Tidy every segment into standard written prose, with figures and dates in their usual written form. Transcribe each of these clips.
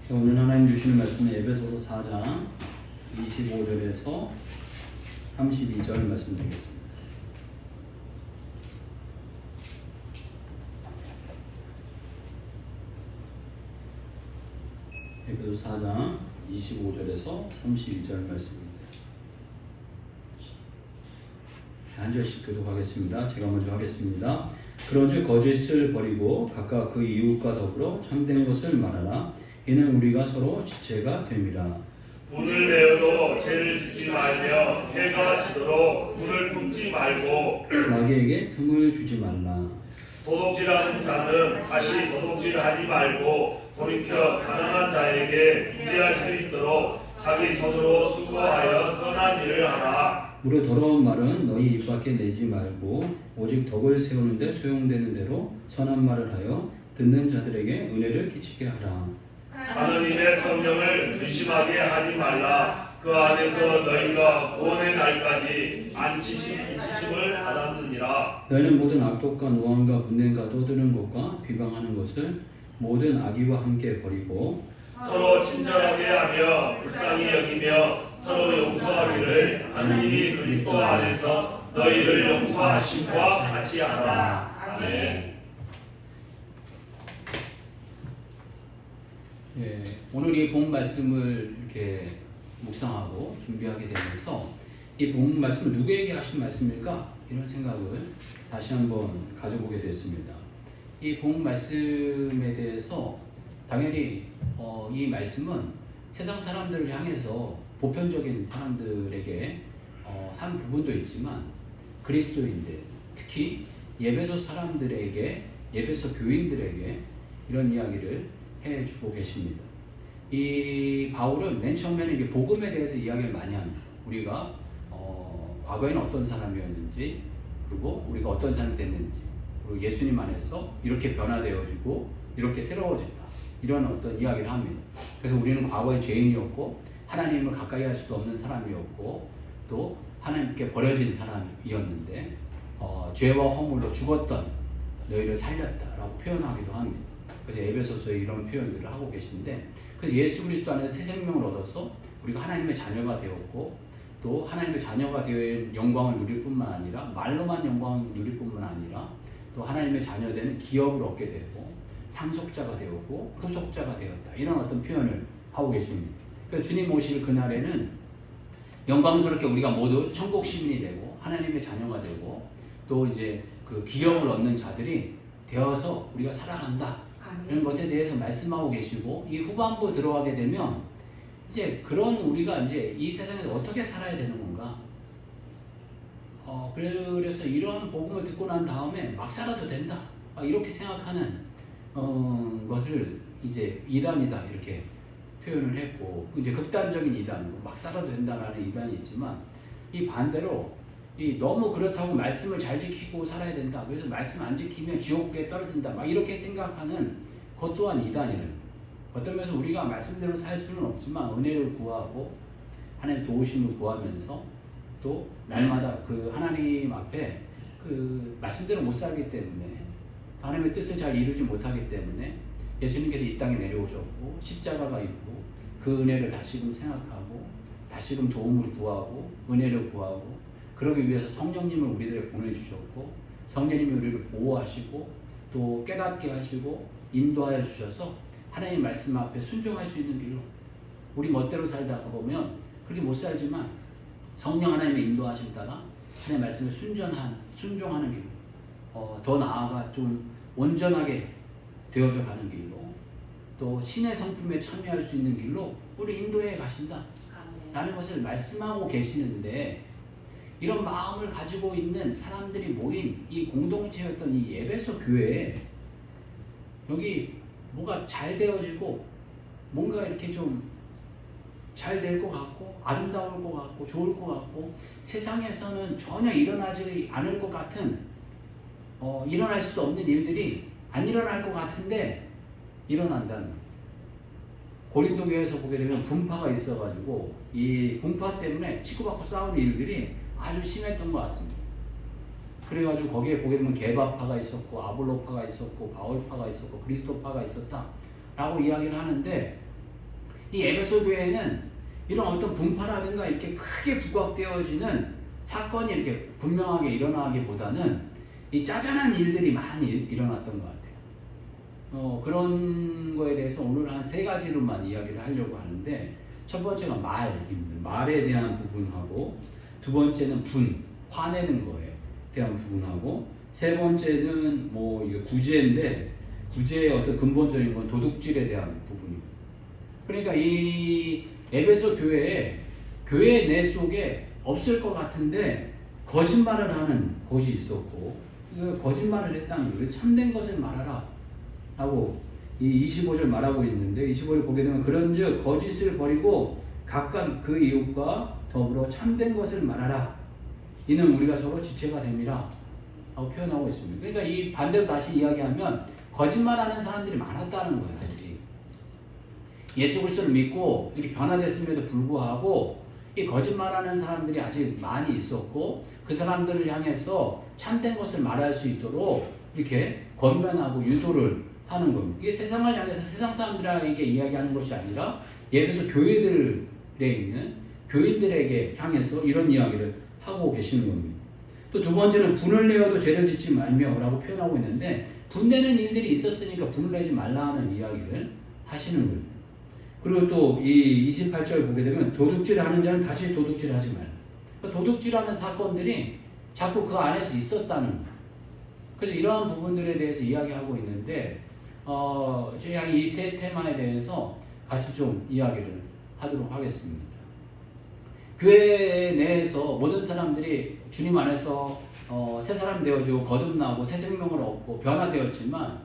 오늘 하나님 주시는 말씀은 에베소서 4장 25절에서 32절 말씀드리겠습니다. 에베소서 4장 25절에서 32절 말씀입니다. 한 절씩 교독하겠습니다. 제가 먼저 하겠습니다. 그런즉 거짓을 버리고 각각 그 이웃과 더불어 참된 것을 말하라. 이는 우리가 서로 지체가 됨이라. 분을 내어도 죄를 짓지 말며 해가 지도록 분을 품지 말고 마귀에게 틈을 주지 말라. 도둑질하는 자는 다시 도둑질하지 말고 돌이켜 가난한 자에게 구제할 수 있도록 자기 손으로 수고하여 선한 일을 하라. 무릇 더러운 말은 너희 입 밖에 내지 말고 오직 덕을 세우는 데 소용되는 대로 선한 말을 하여 듣는 자들에게 은혜를 끼치게 하라. 하느님의 성령을 의심하게 하지 말라. 그 안에서 너희가 구원의 날까지 안치심을 받았느니라. 너희는 모든 악독과 노함과 분냄과 떠드는 것과 비방하는 것을 모든 악의와 함께 버리고 서로 친절하게 하며 불쌍히 여기며 서로 용서하기를 하느님이 그리스도 안에서 너희를 용서하심과 같이 하라. 아멘. 예, 오늘 이 본 말씀을 이렇게 묵상하고 준비하게 되면서 이 본 말씀은 누구에게 하신 말씀일까? 이런 생각을 다시 한번 가져보게 됐습니다. 이 본 말씀에 대해서 당연히 이 말씀은 세상 사람들을 향해서 보편적인 사람들에게 한 부분도 있지만 그리스도인들, 특히 예배소 사람들에게, 예배소 교인들에게 이런 이야기를 해주고 계십니다. 이 바울은 맨 처음에는 이게 복음에 대해서 이야기를 많이 합니다. 우리가 과거에는 어떤 사람이었는지, 그리고 우리가 어떤 사람이 됐는지, 그리고 예수님 안에서 이렇게 변화되어지고 이렇게 새로워졌다, 이런 어떤 이야기를 합니다. 그래서 우리는 과거의 죄인이었고 하나님을 가까이 할 수도 없는 사람이었고 또 하나님께 버려진 사람이었는데 죄와 허물로 죽었던 너희를 살렸다라고 표현하기도 합니다. 그래서 에베소서에 이런 표현들을 하고 계신데, 그래서 예수 그리스도 안에서 새 생명을 얻어서 우리가 하나님의 자녀가 되었고 또 하나님의 자녀가 되어 영광을 누릴 뿐만 아니라 말로만 영광을 누릴 뿐만 아니라 또 하나님의 자녀되는 기업을 얻게 되고 상속자가 되었고 후속자가 되었다, 이런 어떤 표현을 하고 계십니다. 그래서 주님 오실 그날에는 영광스럽게 우리가 모두 천국 시민이 되고 하나님의 자녀가 되고 또 이제 그 기업을 얻는 자들이 되어서 우리가 살아간다, 이런 것에 대해서 말씀하고 계시고, 이 후반부 들어가게 되면 이제 그런 우리가 이제 이 세상에서 어떻게 살아야 되는 건가? 그래서 이런 복음을 듣고 난 다음에 막 살아도 된다, 이렇게 생각하는 것을 이제 이단이다 이렇게 표현을 했고, 이제 극단적인 이단, 막 살아도 된다라는 이단이 있지만, 이 반대로 이 너무 그렇다고 말씀을 잘 지키고 살아야 된다, 그래서 말씀 안 지키면 지옥에 떨어진다, 막 이렇게 생각하는 것 또한 이단이는, 어떤 면에서 우리가 말씀대로 살 수는 없지만 은혜를 구하고 하나님의 도우심을 구하면서 또 날마다 그 하나님 앞에 그 말씀대로 못 살기 때문에, 하나님의 뜻을 잘 이루지 못하기 때문에 예수님께서 이 땅에 내려오셨고 십자가가 있고 그 은혜를 다시금 생각하고 다시금 도움을 구하고 은혜를 구하고, 그러기 위해서 성령님을 우리들에게 보내주셨고 성령님이 우리를 보호하시고 또 깨닫게 하시고 인도하여 주셔서 하나님 말씀 앞에 순종할 수 있는 길로, 우리 멋대로 살다가 보면 그렇게 못 살지만 성령 하나님의 인도하심 따라 하나님 말씀에 순종하는 길로, 더 나아가 좀 온전하게 되어져 가는 길로, 또 신의 성품에 참여할 수 있는 길로 우리 인도해 가신다 라는 것을 말씀하고 계시는데, 이런 마음을 가지고 있는 사람들이 모인 이 공동체였던 이 에베소 교회에 여기 뭐가 잘 되어지고 뭔가 이렇게 좀 잘 될 것 같고 아름다울 것 같고 좋을 것 같고 세상에서는 전혀 일어나지 않을 것 같은 일어날 수도 없는 일들이 안 일어날 것 같은데 일어난다는, 고린도 교회에서 보게 되면 분파가 있어가지고 이 분파 때문에 치고받고 싸우는 일들이 아주 심했던 것 같습니다. 그래가지고 거기에 보게 되면 게바파가 있었고 아볼로파가 있었고 바울파가 있었고 그리스도파가 있었다 라고 이야기를 하는데, 이 에베소 교회에는 이런 어떤 분파라든가 이렇게 크게 부각되어지는 사건이 이렇게 분명하게 일어나기보다는 이 짜잘한 일들이 많이 일어났던 것 같아요. 그런 거에 대해서 오늘 한 3가지로만 이야기를 하려고 하는데, 첫 번째가 말에 대한 부분하고, 두 번째는 화내는 거에 대한 부분하고, 세 번째는 이게 구제인데, 구제의 어떤 근본적인 건 도둑질에 대한 부분이고. 그러니까 이 에베소 교회 내 속에 없을 것 같은데 거짓말을 하는 곳이 있었고, 거짓말을 했다는 거예요. 참된 것을 말하라 하고 이 25절 말하고 있는데, 25절 보게 되면 그런즉 거짓을 버리고 각각 그 이웃과 더불어 참된 것을 말하라. 이는 우리가 서로 지체가 됩니다 하고 표현하고 있습니다. 그러니까 이 반대로 다시 이야기하면 거짓말하는 사람들이 많았다는 거예요. 아직 예수 그리스도를 믿고 이렇게 변화됐음에도 불구하고 이 거짓말하는 사람들이 아직 많이 있었고, 그 사람들을 향해서 참된 것을 말할 수 있도록 이렇게 권면하고 유도를 하는 겁니다. 이게 세상을 향해서 세상 사람들에게 이야기하는 것이 아니라 예배소 교회들에 있는 교인들에게 향해서 이런 이야기를 하고 계시는 겁니다. 또 두 번째는 분을 내어도 죄를 짓지 말며 라고 표현하고 있는데, 분내는 일들이 있었으니까 분을 내지 말라 하는 이야기를 하시는 거예요. 그리고 또 이 28절 보게 되면 도둑질하는 자는 다시 도둑질하지 말라. 그러니까 도둑질하는 사건들이 자꾸 그 안에서 있었다는 거예요. 그래서 이러한 부분들에 대해서 이야기하고 있는데, 제가 이 세 테마에 대해서 같이 좀 이야기를 하도록 하겠습니다. 교회 내에서 모든 사람들이 주님 안에서 새 사람 되어지고 거듭나고 새 생명을 얻고 변화되었지만,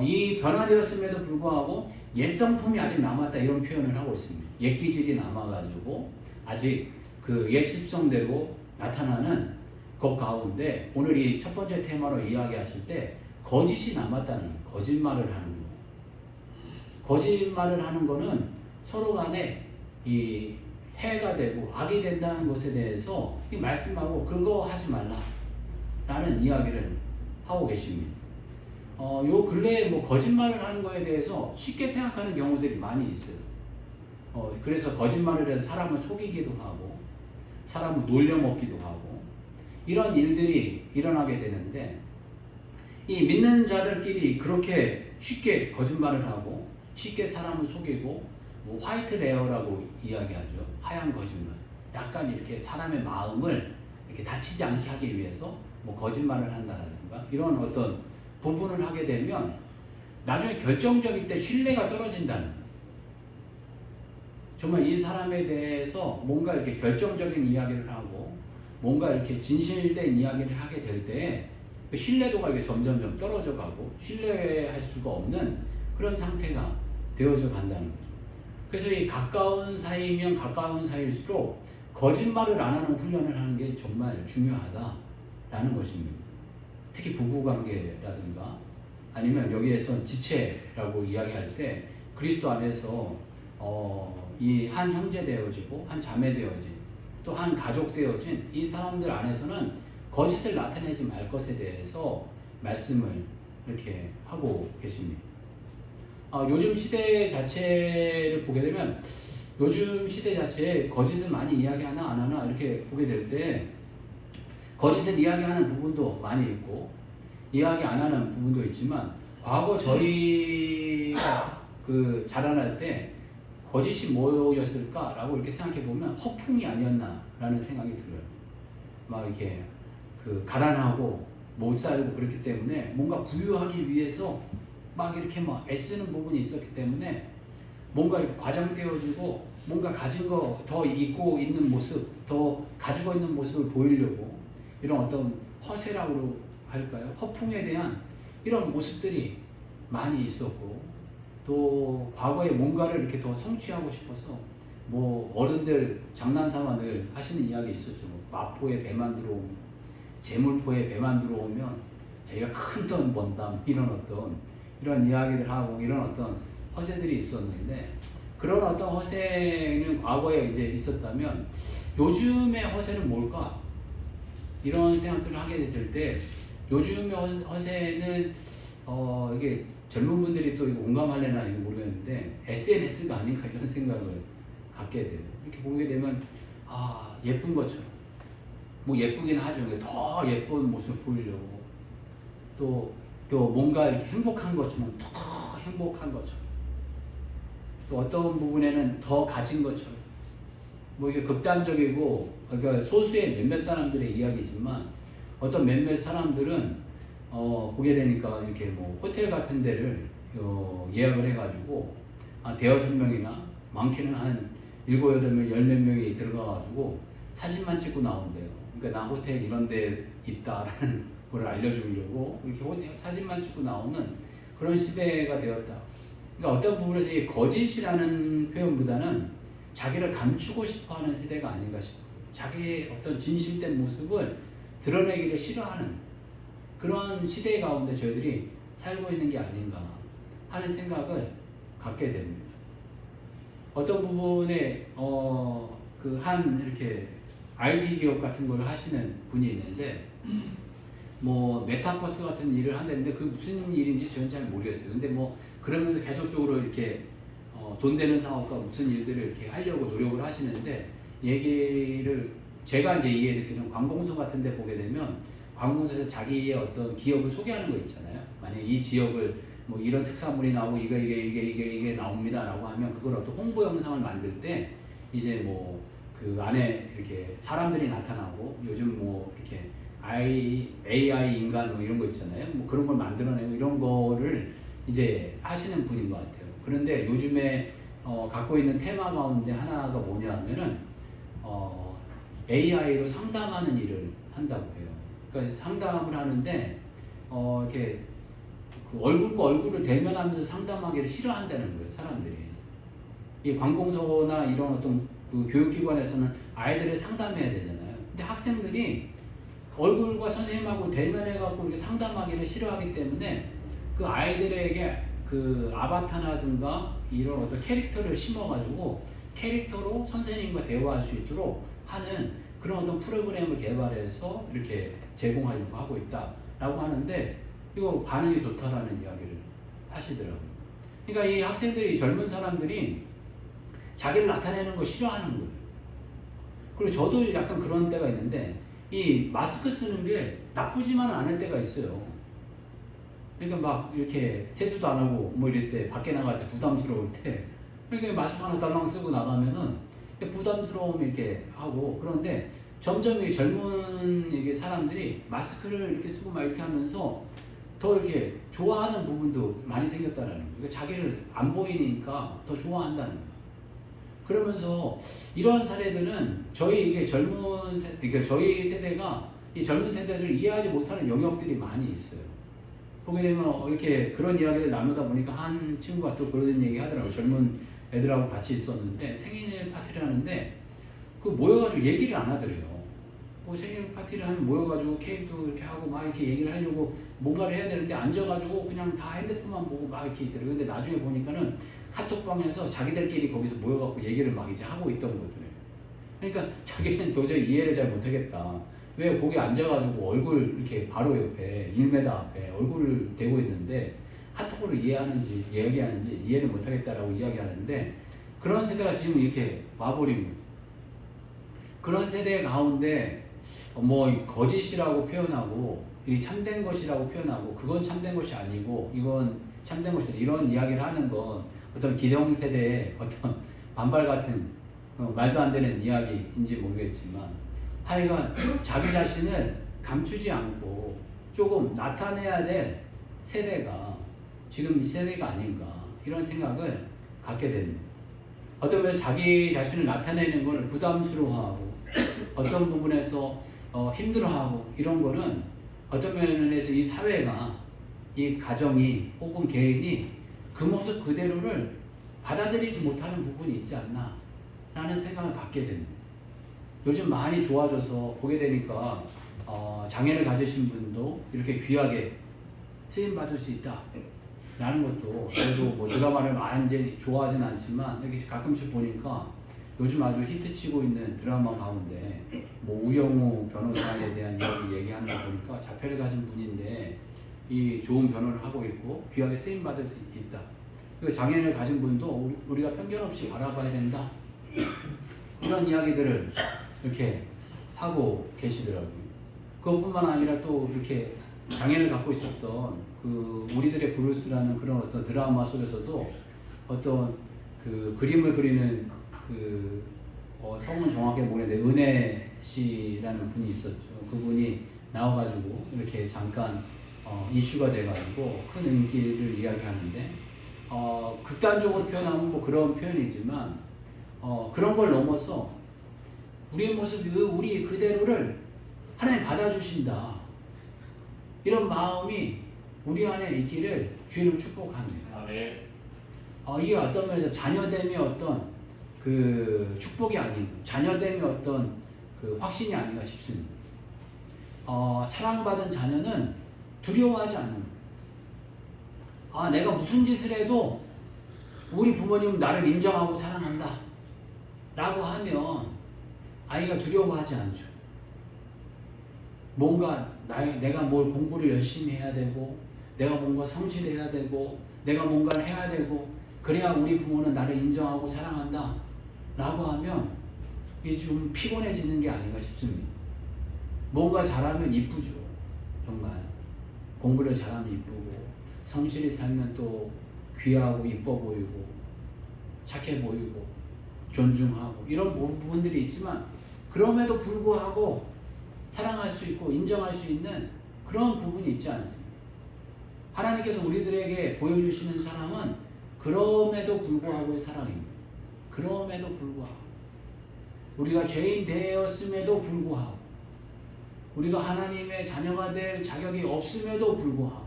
이 변화되었음에도 불구하고 옛 성품이 아직 남았다, 이런 표현을 하고 있습니다. 옛 기질이 남아가지고 아직 그 옛 습성대로 나타나는 것 가운데, 오늘 이 첫 번째 테마로 이야기하실 때 거짓이 남았다는 거예요. 거짓말을 하는 거. 거짓말을 하는 거는 서로 간에 이 해가 되고 악이 된다는 것에 대해서 말씀하고 그거 하지 말라라는 이야기를 하고 계십니다. 요 근래에 거짓말을 하는 거에 대해서 쉽게 생각하는 경우들이 많이 있어요. 그래서 거짓말을 해서 사람을 속이기도 하고 사람을 놀려먹기도 하고 이런 일들이 일어나게 되는데, 이 믿는 자들끼리 그렇게 쉽게 거짓말을 하고 쉽게 사람을 속이고, 화이트 레어라고 이야기하죠. 하얀 거짓말. 약간 이렇게 사람의 마음을 이렇게 다치지 않게 하기 위해서 거짓말을 한다라든가 이런 어떤 부분을 하게 되면 나중에 결정적일 때 신뢰가 떨어진다는 거예요. 정말 이 사람에 대해서 뭔가 이렇게 결정적인 이야기를 하고 뭔가 이렇게 진실된 이야기를 하게 될 때 그 신뢰도가 이렇게 점점점 떨어져 가고 신뢰할 수가 없는 그런 상태가 되어져 간다는 거죠. 그래서 이 가까운 사이면 가까운 사이일수록 거짓말을 안 하는 훈련을 하는 게 정말 중요하다라는 것입니다. 특히 부부관계라든가 아니면 여기에서 지체라고 이야기할 때 그리스도 안에서 이 한 형제 되어지고 한 자매 되어진 또 한 가족 되어진 이 사람들 안에서는 거짓을 나타내지 말 것에 대해서 말씀을 이렇게 하고 계십니다. 요즘 시대 자체를 보게 되면 요즘 시대 자체에 거짓을 많이 이야기하나 안 하나 이렇게 보게 될 때 거짓을 이야기하는 부분도 많이 있고 이야기 안 하는 부분도 있지만, 과거 저희가 그 자라날 때 거짓이 뭐였을까라고 이렇게 생각해 보면 허풍이 아니었나라는 생각이 들어요. 막 이렇게 그 가난하고 못 살고 그렇기 때문에 뭔가 부유하기 위해서 막 이렇게 막 애쓰는 부분이 있었기 때문에 뭔가 이렇게 과장되어지고 뭔가 가진 거 더 잊고 있는 모습, 더 가지고 있는 모습을 보이려고 이런 어떤 허세라고 할까요? 허풍에 대한 이런 모습들이 많이 있었고, 또 과거에 뭔가를 이렇게 더 성취하고 싶어서 어른들 장난삼아 늘 하시는 이야기 있었죠. 마포에 배만 들어오면, 재물포에 배만 들어오면 자기가 큰 돈 번다, 이런 이야기를 하고 이런 어떤 허세들이 있었는데, 그런 어떤 허세는 과거에 이제 있었다면 요즘의 허세는 뭘까? 이런 생각들을 하게 될 때 요즘의 허세는 이게 젊은 분들이 또 이거 공감할래나 이거 모르겠는데 SNS가 아닌가 이런 생각을 갖게 돼요. 이렇게 보게 되면 아 예쁜 것처럼 뭐 예쁘긴 하죠. 더 예쁜 모습 보이려고 또 뭔가 이렇게 행복한 것처럼 더 행복한 것처럼 또 어떤 부분에는 더 가진 것처럼 뭐 이게 극단적이고 그러니까 소수의 몇몇 사람들의 이야기지만 어떤 몇몇 사람들은 보게 되니까 이렇게 뭐 호텔 같은 데를 예약을 해가지고 대여섯 명이나 많게는 한 7, 8명, 10몇 명이 들어가가지고 사진만 찍고 나온대요. 그러니까 나 호텔 이런 데 있다라는 걸 알려주려고 이렇게 호텔 사진만 찍고 나오는 그런 시대가 되었다. 그러니까 어떤 부분에서 이 거짓이라는 표현보다는 자기를 감추고 싶어하는 세대가 아닌가 싶어요. 자기의 어떤 진실된 모습을 드러내기를 싫어하는 그런 시대 가운데 저희들이 살고 있는 게 아닌가 하는 생각을 갖게 됩니다. 어떤 부분에 그 한 이렇게 IT 기업 같은 걸 하시는 분이 있는데 뭐 메타버스 같은 일을 한다는데 그 무슨 일인지 저는 잘 모르겠어요. 근데 뭐 그러면서 계속적으로 이렇게 돈 되는 사업과 무슨 일들을 이렇게 하려고 노력을 하시는데 얘기를 제가 이제 이해 듣기는 관공서 같은 데 보게 되면 관공서에서 자기의 어떤 기업을 소개하는 거 있잖아요. 만약에 이 지역을 뭐 이런 특산물이 나오고 이게 나옵니다라고 하면 그걸 어떤 홍보 영상을 만들 때 이제 뭐 그 안에 이렇게 사람들이 나타나고 요즘 뭐 이렇게 AI 인간 뭐 이런 거 있잖아요. 뭐 그런 걸 만들어내고 이런 거를 이제 하시는 분인 것 같아요. 그런데 요즘에 갖고 있는 테마 가운데 하나가 뭐냐면은 AI로 상담하는 일을 한다고 해요. 그러니까 상담을 하는데 이렇게 그 얼굴과 얼굴을 대면하면서 상담하기를 싫어한다는 거예요, 사람들이. 이 관공서나 이런 어떤 그 교육기관에서는 아이들을 상담해야 되잖아요. 근데 학생들이 얼굴과 선생님하고 대면해갖고 이렇게 상담하기를 싫어하기 때문에 그 아이들에게 그 아바타라든가 이런 어떤 캐릭터를 심어가지고 캐릭터로 선생님과 대화할 수 있도록 하는 그런 어떤 프로그램을 개발해서 이렇게 제공하려고 하고 있다라고 하는데 이거 반응이 좋다라는 이야기를 하시더라고요. 그러니까 이 학생들이 젊은 사람들이 자기를 나타내는 거 싫어하는 거예요. 그리고 저도 약간 그런 때가 있는데 이 마스크 쓰는 게 나쁘지만은 않을 때가 있어요. 그러니까 막 이렇게 세수도 안 하고 뭐 이럴 때 밖에 나갈 때 부담스러울 때 그러니까 마스크 하나 달랑 쓰고 나가면은 부담스러움이 이렇게 하고 그런데 점점 이 젊은 이게 사람들이 마스크를 이렇게 쓰고 막 이렇게 하면서 더 이렇게 좋아하는 부분도 많이 생겼다는 거예요. 그러니까 자기를 안 보이니까 더 좋아한다는 거예요. 그러면서 이런 사례들은 저희 이게 그러니까 저희 세대가 이 젊은 세대들을 이해하지 못하는 영역들이 많이 있어요. 보게 되면 이렇게 그런 이야기를 나누다 보니까 한 친구가 또 그런 얘기 하더라고요. 젊은 애들하고 같이 있었는데 생일 파티를 하는데 그 모여가지고 얘기를 안 하더래요. 뭐 생일 파티를 하면 모여가지고 케이크도 이렇게 하고 막 이렇게 얘기를 하려고 뭔가를 해야 되는데 앉아가지고 그냥 다 핸드폰만 보고 막 이렇게 있더래요. 근데 나중에 보니까는 카톡방에서 자기들끼리 거기서 모여갖고 얘기를 막 이제 하고 있던 것들을. 그러니까 자기는 도저히 이해를 잘 못하겠다. 왜 거기 앉아가지고 얼굴 이렇게 바로 옆에 1m 앞에 얼굴을 대고 있는데 카톡으로 이해하는지 얘기하는지 이해를 못하겠다라고 이야기하는데 그런 세대가 지금 이렇게 와버린 거예요. 그런 세대 가운데 뭐 거짓이라고 표현하고 이 참된 것이라고 표현하고 그건 참된 것이 아니고 이건 참된 것이다 이런 이야기를 하는 건 어떤 기성세대의 어떤 반발 같은 말도 안 되는 이야기인지 모르겠지만 하여간 자기 자신을 감추지 않고 조금 나타내야 될 세대가 지금 이 세대가 아닌가 이런 생각을 갖게 됩니다. 어떤 면에서 자기 자신을 나타내는 걸 부담스러워하고 어떤 부분에서 힘들어하고 이런 거는 어떤 면에서 이 사회가 이 가정이 혹은 개인이 그 모습 그대로를 받아들이지 못하는 부분이 있지 않나 라는 생각을 갖게 됩니다. 요즘 많이 좋아져서 보게 되니까 장애를 가지신 분도 이렇게 귀하게 쓰임 받을 수 있다 라는 것도 저도 뭐 드라마를 완전히 좋아하진 않지만 이렇게 가끔씩 보니까 요즘 아주 히트치고 있는 드라마 가운데 뭐 우영우 변호사에 대한 이야기 얘기하는 거 보니까 자폐를 가진 분인데 이 좋은 변호를 하고 있고 귀하게 쓰임 받을 수 있다. 그 장애인을 가진 분도 우리가 편견 없이 바라봐야 된다. 이런 이야기들을 이렇게 하고 계시더라고요. 그것뿐만 아니라 또 이렇게 장애를 갖고 있었던 그 우리들의 브루스라는 그런 어떤 드라마 속에서도 어떤 그 그림을 그리는 그 성은 정확하게 모르겠는데 은혜 씨라는 분이 있었죠. 그분이 나와가지고 이렇게 잠깐 이슈가 돼가지고 큰 인기를 이야기하는데 극단적으로 표현하면 뭐 그런 표현이지만 그런 걸 넘어서 우리의 모습, 우리 그대로를 하나님 받아주신다. 이런 마음이 우리 안에 있기를 주님을 축복합니다. 아멘. 이게 어떤 면에서 자녀됨의 어떤 그 축복이 아니고 자녀됨의 어떤 그 확신이 아닌가 싶습니다. 사랑받은 자녀는 두려워하지 않는 거예요. 내가 무슨 짓을 해도 우리 부모님은 나를 인정하고 사랑한다 라고 하면 아이가 두려워하지 않죠. 뭔가 내가 뭘 공부를 열심히 해야 되고 내가 뭔가 성실해야 되고 내가 뭔가를 해야 되고 그래야 우리 부모는 나를 인정하고 사랑한다 라고 하면 이게 좀 피곤해지는 게 아닌가 싶습니다. 뭔가 잘하면 이쁘죠. 정말 공부를 잘하면 이쁘고 성실히 살면 또 귀하고 이뻐 보이고 착해 보이고 존중하고 이런 부분들이 있지만 그럼에도 불구하고 사랑할 수 있고 인정할 수 있는 그런 부분이 있지 않습니까? 하나님께서 우리들에게 보여주시는 사랑은 그럼에도 불구하고의 사랑입니다. 그럼에도 불구하고 우리가 죄인 되었음에도 불구하고 우리가 하나님의 자녀가 될 자격이 없음에도 불구하고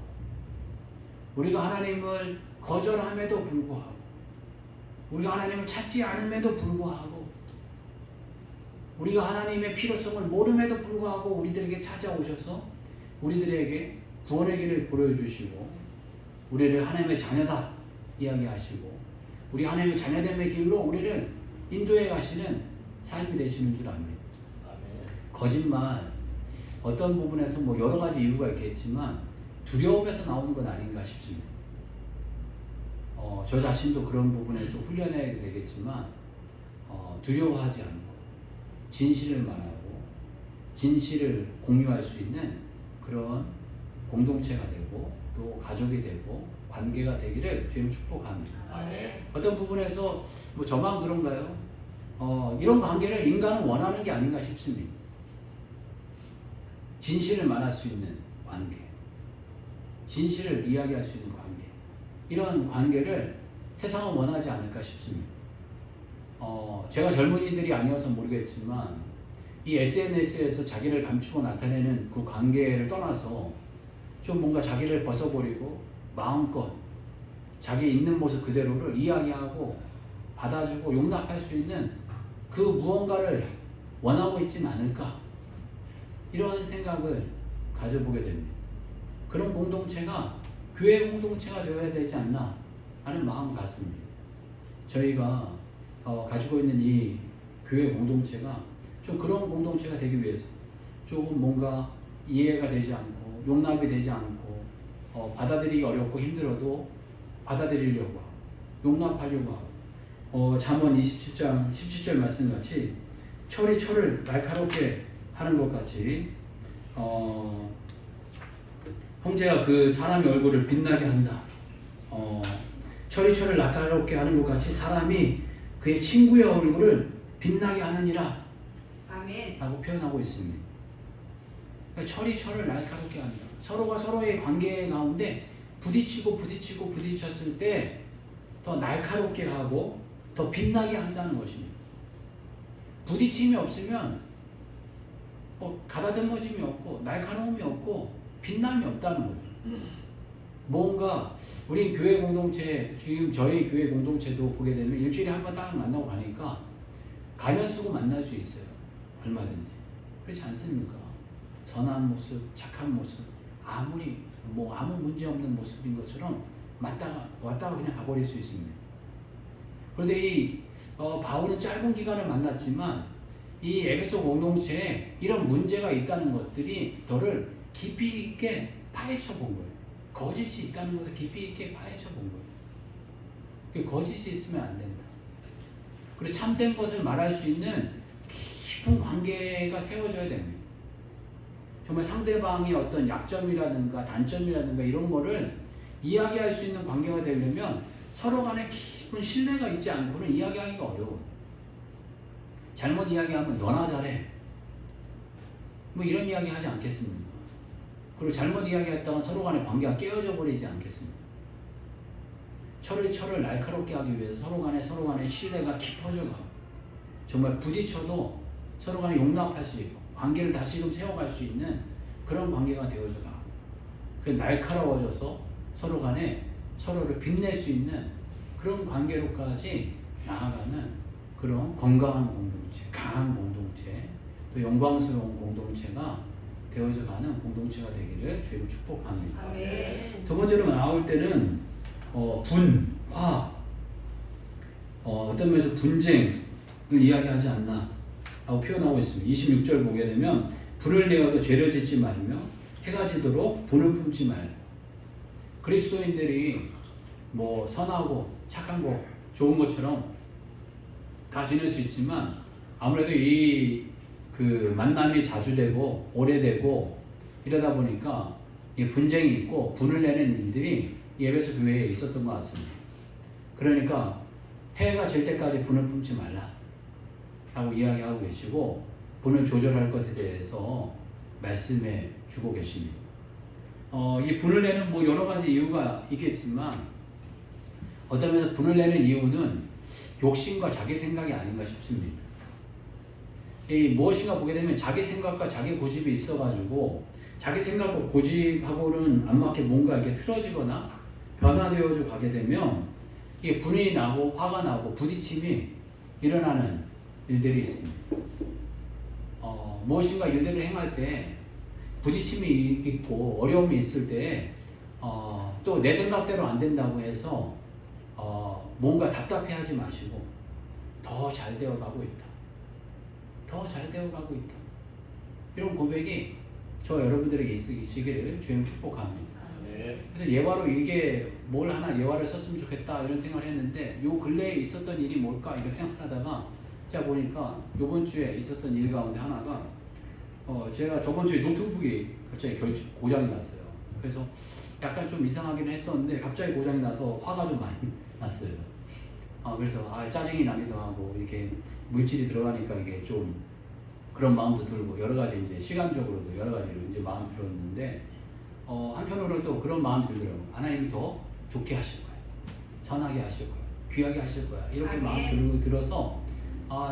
우리가 하나님을 거절함에도 불구하고 우리가 하나님을 찾지 않음에도 불구하고 우리가 하나님의 필요성을 모름에도 불구하고 우리들에게 찾아오셔서 우리들에게 구원의 길을 보여주시고 우리를 하나님의 자녀다 이야기하시고 우리 하나님의 자녀됨의 길로 우리를 인도해 가시는 삶이 되시는 줄 압니다. 거짓말 어떤 부분에서 뭐 여러 가지 이유가 있겠지만 두려움에서 나오는 건 아닌가 싶습니다. 저 자신도 그런 부분에서 훈련해야 되겠지만 두려워하지 않고 진실을 말하고 진실을 공유할 수 있는 그런 공동체가 되고 또 가족이 되고 관계가 되기를 주님 축복합니다. 어떤 부분에서 뭐 저만 그런가요? 이런 관계를 인간은 원하는 게 아닌가 싶습니다. 진실을 말할 수 있는 관계, 진실을 이야기할 수 있는 관계, 이런 관계를 세상은 원하지 않을까 싶습니다. 제가 젊은이들이 아니어서 모르겠지만 이 SNS에서 자기를 감추고 나타내는 그 관계를 떠나서 좀 뭔가 자기를 벗어버리고 마음껏 자기 있는 모습 그대로를 이야기하고 받아주고 용납할 수 있는 그 무언가를 원하고 있지는 않을까, 이런 생각을 가져보게 됩니다. 그런 공동체가 교회 공동체가 되어야 되지 않나 하는 마음 같습니다. 저희가 가지고 있는 이 교회 공동체가 좀 그런 공동체가 되기 위해서 조금 뭔가 이해가 되지 않고 용납이 되지 않고 받아들이기 어렵고 힘들어도 받아들이려고 하고 용납하려고 하고 잠언 27장 17절 말씀같이 철이 철을 날카롭게 하는 것 같이 형제가 그 사람의 얼굴을 빛나게 한다. 철이 철을 날카롭게 하는 것 같이 사람이 그의 친구의 얼굴을 빛나게 하느니라. 아멘. 라고 표현하고 있습니다. 그러니까 철이 철을 날카롭게 한다. 서로가 서로의 관계 가운데 부딪혔을 때 더 날카롭게 하고 더 빛나게 한다는 것입니다. 부딪힘이 없으면 가다듬어짐이 없고 날카로움이 없고 빛남이 없다는 거죠. 뭔가 우리 교회 공동체, 지금 저희 교회 공동체도 보게 되면 일주일에 한 번 딱 만나고 가니까 가면 쓰고 만날 수 있어요. 얼마든지. 그렇지 않습니까? 선한 모습, 착한 모습, 아무 문제 없는 모습인 것처럼 왔다가 그냥 가버릴 수 있습니다. 그런데 이 바울은 짧은 기간을 만났지만 이 에베소 공동체에 이런 문제가 있다는 것들이 너를 깊이 있게 파헤쳐 본 거예요. 거짓이 있다는 것을 깊이 있게 파헤쳐 본 거예요. 그 거짓이 있으면 안 된다. 그리고 참된 것을 말할 수 있는 깊은 관계가 세워져야 됩니다. 정말 상대방의 어떤 약점이라든가 단점이라든가 이런 거를 이야기할 수 있는 관계가 되려면 서로 간에 깊은 신뢰가 있지 않고는 이야기하기가 어려워요. 잘못 이야기하면 너나 잘해. 뭐 이런 이야기 하지 않겠습니까? 그리고 잘못 이야기했다가 서로 간의 관계가 깨어져 버리지 않겠습니까? 철을 날카롭게 하기 위해서 서로 간의 신뢰가 깊어져가고 정말 부딪혀도 서로 간에 용납할 수 있고 관계를 다시금 세워갈 수 있는 그런 관계가 되어져가고 날카로워져서 서로 간에 서로를 빛낼 수 있는 그런 관계로까지 나아가는 그런 건강한 공동체, 강한 공동체, 또 영광스러운 공동체가 되어져가는 공동체가 되기를 주님 축복합니다. 아멘. 두 번째로 나올 때는 분, 화, 어떤 면에서 분쟁을 이야기하지 않나 라고 표현하고 있습니다. 26절 보게 되면 불을 내어도 죄를 짓지 말며 해가 지도록 분을 품지 말고 그리스도인들이 뭐 선하고 착한 거 좋은 것처럼 다 지낼 수 있지만 아무래도 이 그 만남이 자주 되고 오래되고 이러다 보니까 이 분쟁이 있고 분을 내는 일들이 에베소 교회에 있었던 것 같습니다. 그러니까 해가 질 때까지 분을 품지 말라 라고 이야기하고 계시고 분을 조절할 것에 대해서 말씀해 주고 계십니다. 이 분을 내는 뭐 여러 가지 이유가 있겠지만 어떤 면에서 분을 내는 이유는 욕심과 자기 생각이 아닌가 싶습니다. 이 무엇인가 보게 되면 자기 생각과 자기 고집이 있어가지고 자기 생각과 고집하고는 안 맞게 뭔가 이렇게 틀어지거나 변화되어져 가게 되면 이게 분이 나고 화가 나고 부딪힘이 일어나는 일들이 있습니다. 무엇인가 일들을 행할 때 부딪힘이 있고 어려움이 있을 때 또 내 생각대로 안 된다고 해서 뭔가 답답해하지 마시고 더 잘 되어가고 있다. 더 잘 되어가고 있다. 이런 고백이 저 여러분들에게 있으시기를 주님 축복합니다. 그래서 예화로 이게 뭘 하나 예화를 썼으면 좋겠다 이런 생각을 했는데 요 근래에 있었던 일이 뭘까 이런 생각하다가 제가 보니까 요번 주에 있었던 일 가운데 하나가 제가 저번 주에 노트북이 갑자기 고장이 났어요. 그래서 약간 좀 이상하긴 했었는데 갑자기 고장이 나서 화가 좀 많이 났어요. 그래서 짜증이 나기도 하고 이렇게 물질이 들어가니까 이게 좀 그런 마음도 들고 여러 가지 이제 시간적으로도 여러 가지로 이제 마음 들었는데 한편으로는 또 그런 마음이 들더라고요. 하나님이 더 좋게 하실 거예요. 선하게 하실 거예요. 귀하게 하실 거야. 이렇게 마음 들어서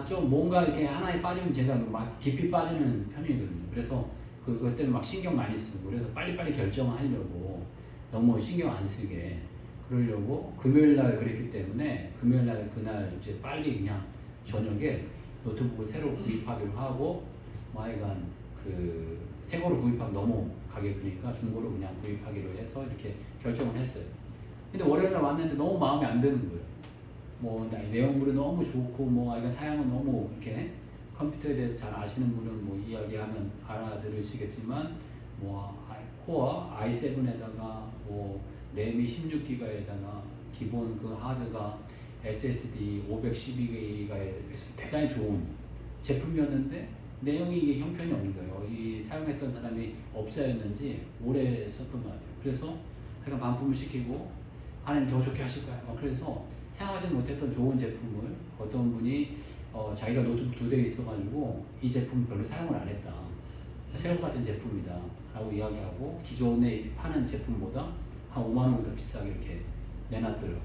좀 뭔가 이렇게 하나에 빠지면 제가 막 깊이 빠지는 편이거든요. 그래서 그것 때문에 막 신경 많이 쓰고 그래서 빨리빨리 결정하려고 너무 신경 안 쓰게 그러려고 금요일날 그랬기 때문에 금요일날 그날 이제 빨리 그냥 저녁에 노트북을 새로 구입하기로 하고 하여간 그 새거로 구입하면 너무 가격이니까 중고로 그냥 구입하기로 해서 이렇게 결정을 했어요. 근데 월요일날 왔는데 너무 마음에 안 드는 거예요. 뭐 내용물이 너무 좋고 뭐 이거 사양은 너무 이렇게 컴퓨터에 대해서 잘 아시는 분은 뭐 이야기하면 알아들으시겠지만 뭐 코어 i7에다가 뭐 램이 16기가에다가 기본 그 하드가 SSD 512기가에 대단히 좋은 제품이었는데 내용이 이게 형편이 없는 거예요. 이 사용했던 사람이 업자였는지 오래 썼던 것 같아요. 그래서 약간 반품을 시키고 하나님 더 좋게 하실 거야. 그래서 생각하지 못했던 좋은 제품을 어떤 분이 자기가 노트북 2대 있어가지고 이 제품 별로 사용을 안 했다. 새우 같은 제품이다 라고 이야기하고 기존에 파는 제품보다 한 5만 원 더 비싸게 이렇게 내놨더라고요.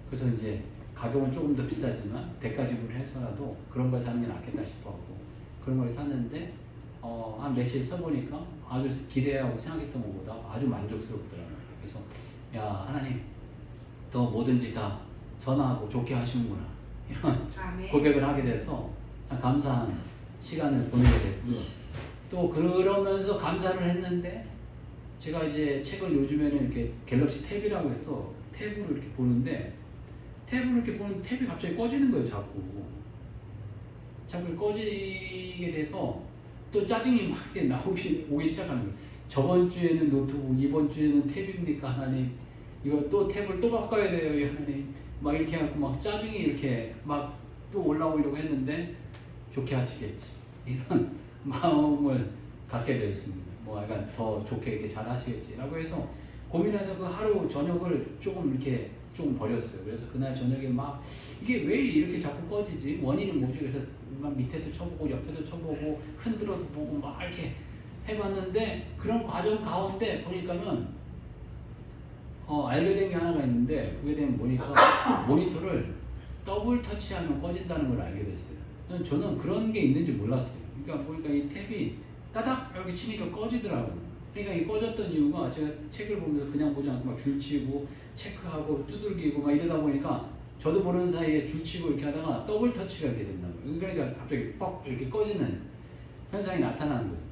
그래서 이제 가격은 조금 더 비싸지만 대가 지불을 해서라도 그런 걸 사는 게 낫겠다 싶어서 그런 걸 샀는데 한 며칠 써보니까 아주 기대하고 생각했던 것보다 아주 만족스럽더라고요. 그래서 야 하나님 더 뭐든지 다 선하고 좋게 하시는구나 이런 고백을 하게 돼서 감사한 시간을 보내게 됐고요. 또 그러면서 감사를 했는데 제가 이제 책을 요즘에는 이렇게 갤럭시 탭이라고 해서 탭으로 이렇게 보는데 탭을 이렇게 보는 탭이 갑자기 꺼지는 거예요. 자꾸 꺼지게 돼서 또 짜증이 막 오기 시작하는 거예요. 저번 주에는 노트북, 이번 주에는 탭입니까 하나님? 이거 또 탭을 또 바꿔야 돼요 하나님. 막 이렇게 해갖고 막 짜증이 이렇게 막 또 올라오려고 했는데 좋게 하시겠지. 이런 마음을 갖게 되었습니다. 뭐 약간 더 좋게 이렇게 잘 하시겠지라고 해서 고민해서 그 하루 저녁을 조금 이렇게 좀 버렸어요. 그래서 그날 저녁에 막 이게 왜 이렇게 자꾸 꺼지지? 원인은 뭐지? 그래서 막 밑에도 쳐보고 옆에도 쳐보고 흔들어도 보고 막 이렇게 해봤는데 그런 과정 가운데 보니까는 알게 된 게 하나가 있는데 그게 되면 보니까 모니터를 더블 터치하면 꺼진다는 걸 알게 됐어요. 저는 그런 게 있는지 몰랐어요. 그러니까 보니까 이 탭이 따닥 이렇게 치니까 꺼지더라고요. 그러니까 이 꺼졌던 이유가 제가 책을 보면서 그냥 보지 않고 막 줄치고 체크하고 두들기고 막 이러다 보니까 저도 모르는 사이에 줄치고 이렇게 하다가 더블 터치가 이렇게 된다고요. 그러니까 갑자기 뻑 이렇게 꺼지는 현상이 나타나는 거예요.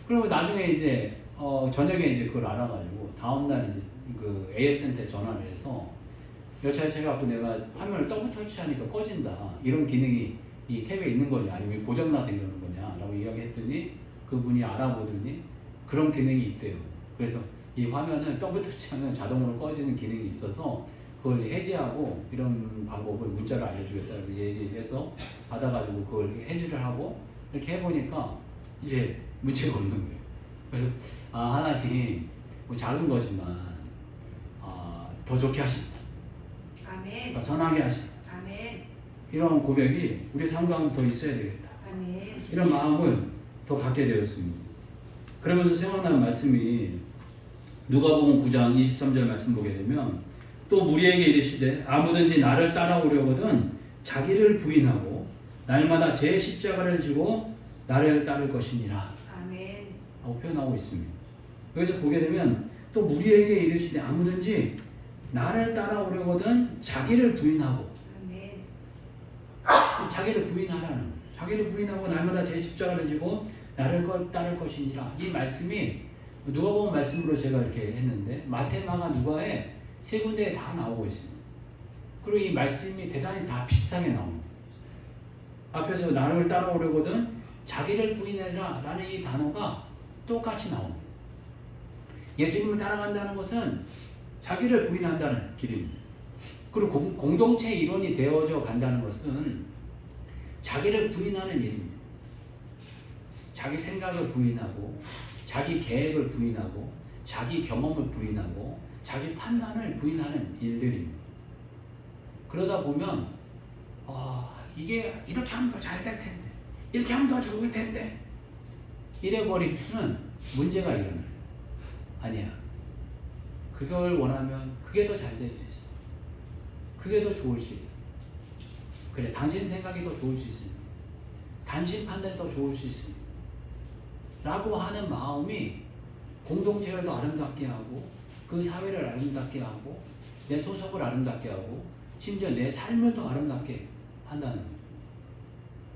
그리고 나중에 이제 저녁에 이제 그걸 알아가지고 다음날 이제 그 AS 센터에 전화를 해서 여차에 제가 또 내가 화면을 더블 터치하니까 꺼진다. 이런 기능이 이 탭에 있는 거냐 아니면 고장나서 이러는 거냐 라고 이야기했더니 그분이 알아보더니 그런 기능이 있대요. 그래서 이 화면을 더블 터치하면 자동으로 꺼지는 기능이 있어서 그걸 해제하고 이런 방법을 문자로 알려주겠다고 얘기해서 받아가지고 그걸 해제를 하고 이렇게 해보니까 이제 문제가 없는 거예요. 그래서 하나님 뭐 작은 거지만 더 좋게 하십니다. 아멘. 더 선하게 하십니다. 아멘. 이런 고백이 우리 삶 가운데 더 있어야 되겠다. 아멘. 이런 마음을 더 갖게 되었습니다. 그러면서 생각나는 말씀이 누가복음 9장 23절 말씀 보게 되면 또 무리에게 이르시되 아무든지 나를 따라오려거든 자기를 부인하고 날마다 제 십자가를 지고 나를 따를 것이니라 아멘. 라고 표현하고 있습니다. 여기서 보게 되면 또 무리에게 이르시되 아무든지 나를 따라오려거든 자기를 부인하고 아멘. 자기를 부인하라는 거예요. 자기를 부인하고 날마다 제 십자가를 지고 나를 따를 것이니라. 이 말씀이 누가복음 말씀으로 제가 이렇게 했는데 마태, 마가, 누가에 세 군데에 다 나오고 있습니다. 그리고 이 말씀이 대단히 다 비슷하게 나옵니다. 앞에서 나를 따라오려거든 자기를 부인해라 라는 이 단어가 똑같이 나옵니다. 예수님을 따라간다는 것은 자기를 부인한다는 길입니다. 그리고 공동체 이론이 되어져 간다는 것은 자기를 부인하는 일입니다. 자기 생각을 부인하고 자기 계획을 부인하고 자기 경험을 부인하고 자기 판단을 부인하는 일들입니다. 그러다 보면 이게 이렇게 하면 더 잘 될 텐데 이렇게 하면 더 좋을 텐데 이래버리면 문제가 일어나요. 아니야. 그걸 원하면 그게 더 잘 될 수 있어. 그게 더 좋을 수 있어. 그래, 당신 생각이 더 좋을 수 있습니다. 당신 판단이 더 좋을 수 있습니다. 라고 하는 마음이 공동체를 더 아름답게 하고 그 사회를 아름답게 하고 내 소속을 아름답게 하고 심지어 내 삶을 더 아름답게 한다는 거예요.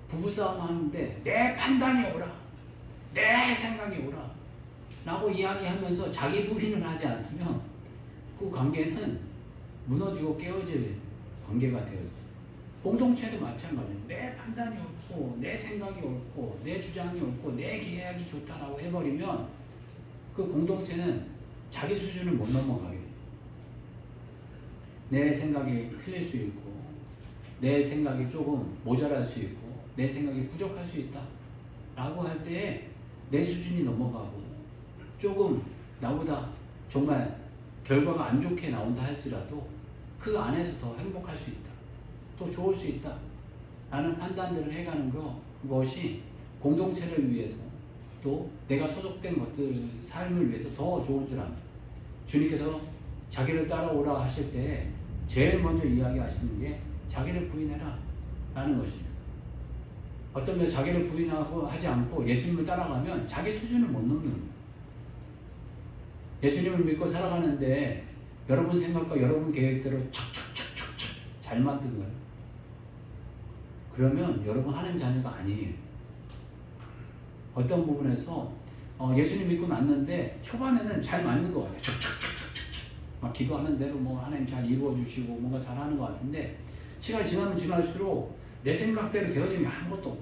부부싸움 하는데 내 판단이 옳아, 내 생각이 옳아 라고 이야기하면서 자기 부인을 하지 않으면 그 관계는 무너지고 깨어질 관계가 되어져요. 공동체도 마찬가지예요. 내 판단이 옳고 내 생각이 옳고 내 주장이 옳고 내 계획이 좋다라고 해버리면 그 공동체는 자기 수준을 못 넘어가게 돼요. 내 생각이 틀릴 수 있고 내 생각이 조금 모자랄 수 있고 내 생각이 부족할 수 있다 라고 할 때 내 수준이 넘어가고 조금 나보다 정말 결과가 안 좋게 나온다 할지라도 그 안에서 더 행복할 수 있다, 또 좋을 수 있다 라는 판단들을 해가는 그것이 공동체를 위해서 또 내가 소속된 것들 삶을 위해서 더 좋은 줄 압니다. 주님께서 자기를 따라오라 하실 때 제일 먼저 이야기하시는 게 자기를 부인해라 라는 것입니다. 어떤 면 자기를 부인하고 하지 않고 예수님을 따라가면 자기 수준을 못 넘는 거예요. 예수님을 믿고 살아가는데 여러분 생각과 여러분 계획대로 척척척척척 잘 만든 거예요. 그러면 여러분 하나님 자녀가 아니에요. 어떤 부분에서 예수님 믿고 났는데 초반에는 잘 맞는 것 같아요. 척척척척척 막 기도하는 대로 뭐 하나님 잘 이루어 주시고 뭔가 잘하는 것 같은데 시간이 지나면 지날수록 내 생각대로 되어지면 아무것도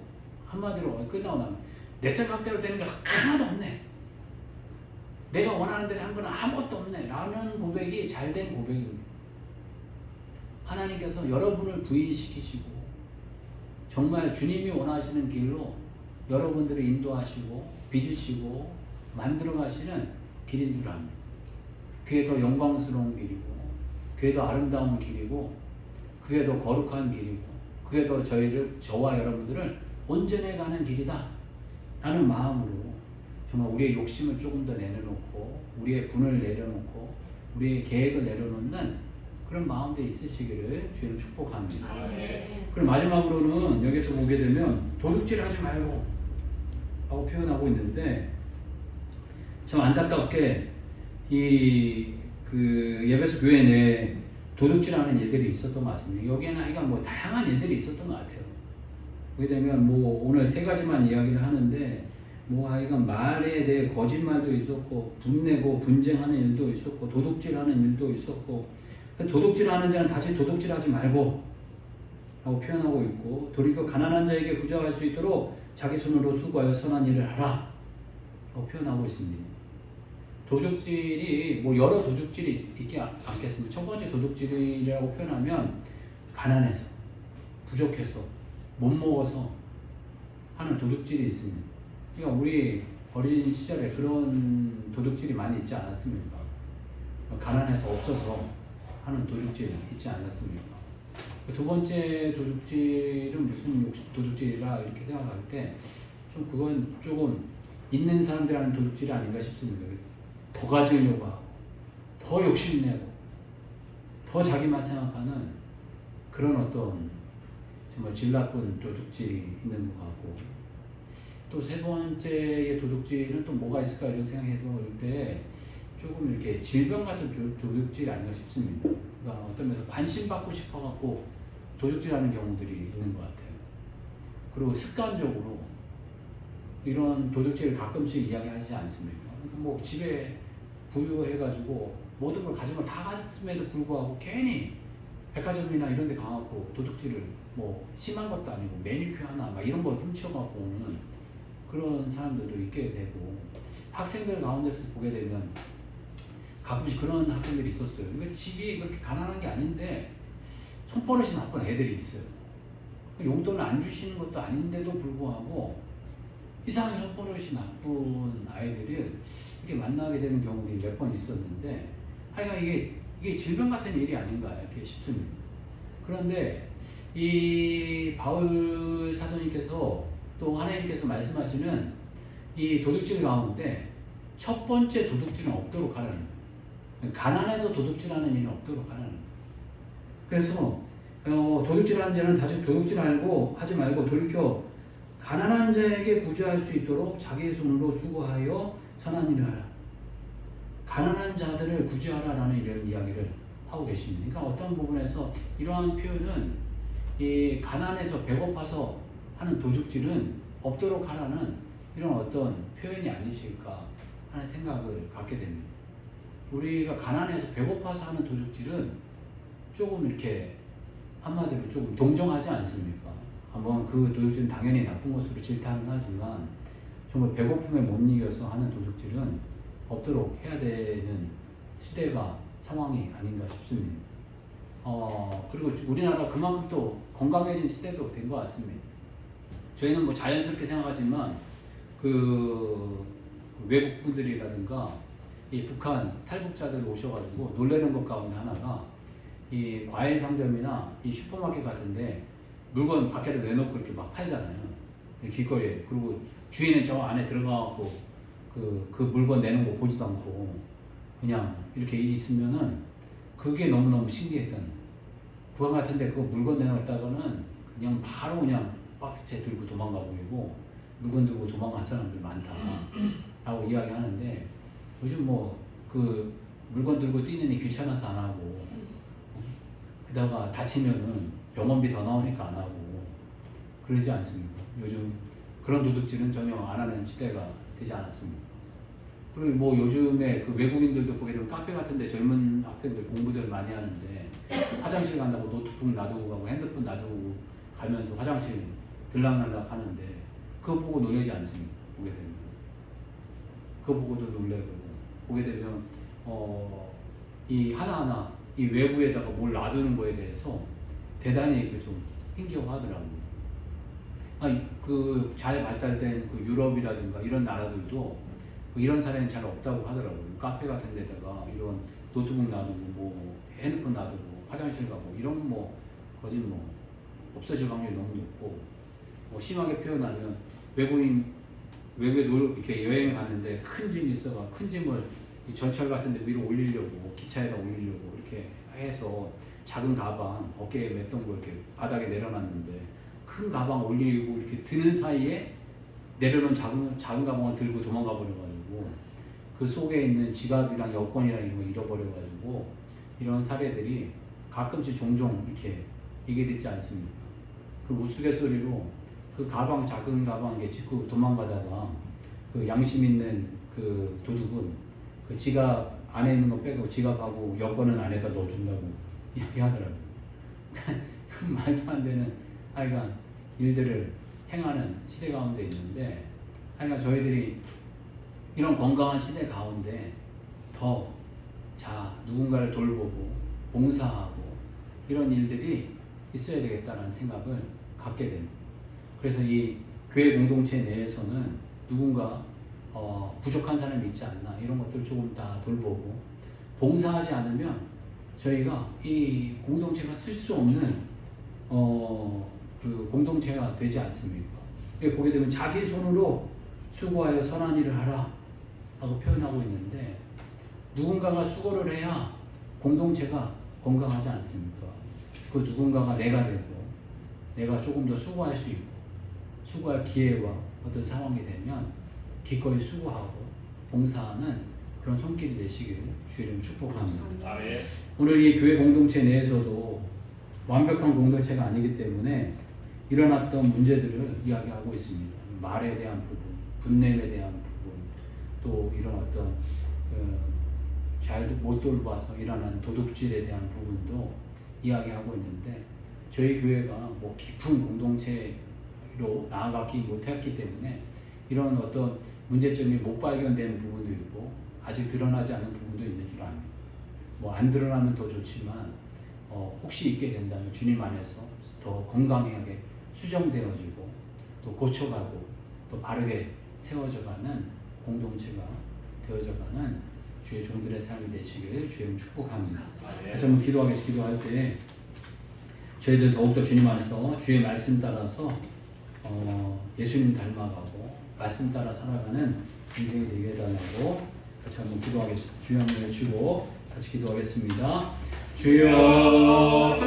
한마디로 끝나고 나면 내 생각대로 되는 게 하나도 없네. 내가 원하는 대로 한 거는 아무것도 없네 라는 고백이 잘된 고백입니다. 하나님께서 여러분을 부인시키시고 정말 주님이 원하시는 길로 여러분들을 인도하시고 빚으시고 만들어 가시는 길인 줄 압니다. 그게 더 영광스러운 길이고 그게 더 아름다운 길이고 그게 더 거룩한 길이고 그게 더 저와 여러분들을 온전해 가는 길이다 라는 마음으로 정말 우리의 욕심을 조금 더 내려놓고 우리의 분을 내려놓고 우리의 계획을 내려놓는 그런 마음도 있으시기를 주님 축복합니다. 그리고 마지막으로는 여기서 보게 되면 도둑질 하지 말고 라고 표현하고 있는데 참 안타깝게 그 예배소 교회 내에 도둑질하는 일들이 있었던 것 같습니다. 여기에는 하여간 뭐 다양한 일들이 있었던 것 같아요. 보게 되면 뭐 오늘 세 가지만 이야기를 하는데 뭐 하여간 말에 대해 거짓말도 있었고 분내고 분쟁하는 일도 있었고 도둑질하는 일도 있었고 도둑질하는 자는 다시 도둑질하지 말고 라고 표현하고 있고 도리어 가난한 자에게 구제할 수 있도록 자기 손으로 수고하여 선한 일을 하라 라고 표현하고 있습니다. 도둑질이 뭐 여러 도둑질이 있지 않겠습니까? 첫 번째 도둑질이라고 표현하면 가난해서 부족해서 못 먹어서 하는 도둑질이 있습니다. 그러니까 우리 어린 시절에 그런 도둑질이 많이 있지 않았습니까? 가난해서 없어서 하는 도둑질 있지 않았습니까? 두 번째 도둑질은 무슨 도둑질이라 이렇게 생각할 때 좀 그건 조금 있는 사람들 하는 도둑질이 아닌가 싶습니다. 더 가지려고 하고 더 욕심내고 더 자기만 생각하는 그런 어떤 정말 질 나쁜 도둑질이 있는 것 같고 또 세 번째의 도둑질은 또 뭐가 있을까 이런 생각해 볼 때 조금 이렇게 질병 같은 도둑질이 아닌가 싶습니다. 그러니까 어떤 면에서 관심받고 싶어갖고 도둑질하는 경우들이 있는 것 같아요. 그리고 습관적으로 이런 도둑질을 가끔씩 이야기하지 않습니까? 뭐 집에 부유해가지고 모든 걸 가진 걸 다 가졌음에도 불구하고 괜히 백화점이나 이런 데 가갖고 도둑질을 뭐 심한 것도 아니고 매니큐어 하나 막 이런 거 훔쳐갖고 오는 그런 사람들도 있게 되고 학생들 가운데서 보게 되면 가끔씩 그런 학생들이 있었어요. 그러니까 집이 그렇게 가난한 게 아닌데 손버릇이 나쁜 애들이 있어요. 용돈을 안 주시는 것도 아닌데도 불구하고 이상하게 손버릇이 나쁜 아이들을 이렇게 만나게 되는 경우들이 몇 번 있었는데 하여간 이게 질병 같은 일이 아닌가 이렇게 싶습니다. 그런데 이 바울 사도님께서 또 하나님께서 말씀하시는 이 도둑질 가운데 첫 번째 도둑질은 없도록 하라는 거예요. 가난해서 도둑질하는 일은 없도록 하라는 거예요. 그래서 도둑질하는 자는 다시 도둑질 하지 말고 돌이켜 가난한 자에게 구제할 수 있도록 자기의 손으로 수고하여 선한 일을 하라. 가난한 자들을 구제하라라는 이런 이야기를 하고 계십니다. 그러니까 어떤 부분에서 이러한 표현은 이 가난해서 배고파서 하는 도둑질은 없도록 하라는 이런 어떤 표현이 아니실까 하는 생각을 갖게 됩니다. 우리가 가난해서 배고파서 하는 도둑질은 조금 이렇게 한마디로 조금 동정하지 않습니까? 한번 그 도둑질은 당연히 나쁜 것으로 질타는 하지만 정말 배고픔에 못 이겨서 하는 도둑질은 없도록 해야 되는 시대가 상황이 아닌가 싶습니다. 그리고 우리나라가 그만큼 또 건강해진 시대도 된 것 같습니다. 저희는 뭐 자연스럽게 생각하지만 그 외국 분들이라든가 이 북한 탈북자들 오셔가지고 놀라는 것 가운데 하나가 이 과일 상점이나 이 슈퍼마켓 같은데 물건 밖에다 내놓고 이렇게 막 팔잖아요. 길거리에. 그리고 주인은 저 안에 들어가갖고 그 물건 내는 거 보지도 않고 그냥 이렇게 있으면은 그게 너무너무 신기했던. 북한 같은데 그 물건 내놓았다가는 그냥 바로 그냥 박스채 들고 도망가 버리고 물건 들고 도망갈 사람들 많다라고 이야기하는데 요즘 뭐 그 물건 들고 뛰느니 귀찮아서 안 하고 게다가 다치면은 병원비 더 나오니까 안 하고 그러지 않습니까? 요즘 그런 도둑질은 전혀 안 하는 시대가 되지 않았습니다. 그리고 뭐 요즘에 그 외국인들도 보게 되면 카페 같은데 젊은 학생들 공부들 많이 하는데 화장실 간다고 노트북 놔두고 가고 핸드폰 놔두고 가면서 화장실 들락날락 하는데 그거 보고 놀라지 않습니까? 보게 되면 그거 보고도 놀래고 보게 되면 이 하나하나 이 외부에다가 뭘 놔두는 거에 대해서 대단히 좀 힘겨워하더라고요. 그 잘 발달된 그 유럽이라든가 이런 나라들도 이런 사례는 잘 없다고 하더라고요. 카페 같은 데다가 이런 노트북 놔두고 뭐 핸드폰 놔두고 화장실 가고 이런 건 뭐 거짓 뭐 없어질 확률이 너무 높고, 뭐 심하게 표현하면 외부에 이렇게 여행 갔는데 큰 짐이 있어가 큰 짐을 이 전철 같은 데 위로 올리려고 기차에다 올리려고 이렇게 해서 작은 가방 어깨에 맸던 거 이렇게 바닥에 내려놨는데 큰 가방 올리고 이렇게 드는 사이에 내려놓은 작은 가방을 들고 도망가 버려가지고 그 속에 있는 지갑이랑 여권이랑 이런 거 잃어버려가지고 이런 사례들이 가끔씩 종종 이렇게 얘기되지 않습니까? 그 우스갯소리로 그 가방 작은 가방 이렇게 짚고 도망가다가 그 양심 있는 그 도둑은 그 지갑 안에 있는 거 빼고 지갑하고 여권은 안에다 넣어준다고 이야기하더라고요. 그 말도 안 되는 하여간 일들을 행하는 시대 가운데 있는데, 하여간 저희들이 이런 건강한 시대 가운데 더 누군가를 돌보고 봉사하고 이런 일들이 있어야 되겠다는 생각을 갖게 됩니다. 그래서 이 교회 공동체 내에서는 누군가 부족한 사람이 있지 않나 이런 것들을 조금 다 돌보고, 봉사하지 않으면 저희가 이 공동체가 쓸 수 없는 그 공동체가 되지 않습니까? 보게 되면 자기 손으로 수고하여 선한 일을 하라 하고 표현하고 있는데, 누군가가 수고를 해야 공동체가 건강하지 않습니까? 그 누군가가 내가 되고 내가 조금 더 수고할 수 있고 수고할 기회와 어떤 상황이 되면 기꺼이 수고하고 봉사하는 그런 손길이 되시기를 주의 이름으로 축복합니다. 아멘. 오늘 이 교회 공동체 내에서도 완벽한 공동체가 아니기 때문에 일어났던 문제들을 이야기하고 있습니다. 말에 대한 부분, 분냄에 대한 부분, 또 이런 어떤 잘 못 돌봐서 일어난 도둑질에 대한 부분도 이야기하고 있는데, 저희 교회가 뭐 깊은 공동체로 나아가기 못했기 때문에 이런 어떤 문제점이 못 발견되는 부분도 있고 아직 드러나지 않은 부분도 있는 줄 압니다. 뭐 안 드러나면 더 좋지만 혹시 있게 된다면 주님 안에서 더 건강하게 수정되어지고 또 고쳐가고 또 바르게 세워져가는 공동체가 되어져가는 주의 종들의 삶이 되시길 주님 축복합니다. 다시 한번 기도할 때 저희들 더욱더 주님 안에서 주의 말씀 따라서 예수님 닮아가고 말씀 따라 살아가는 인생이 되게 해달라고 같이 한번 기도하겠습니다. 주여 한번 외치고 같이 기도하겠습니다. 주여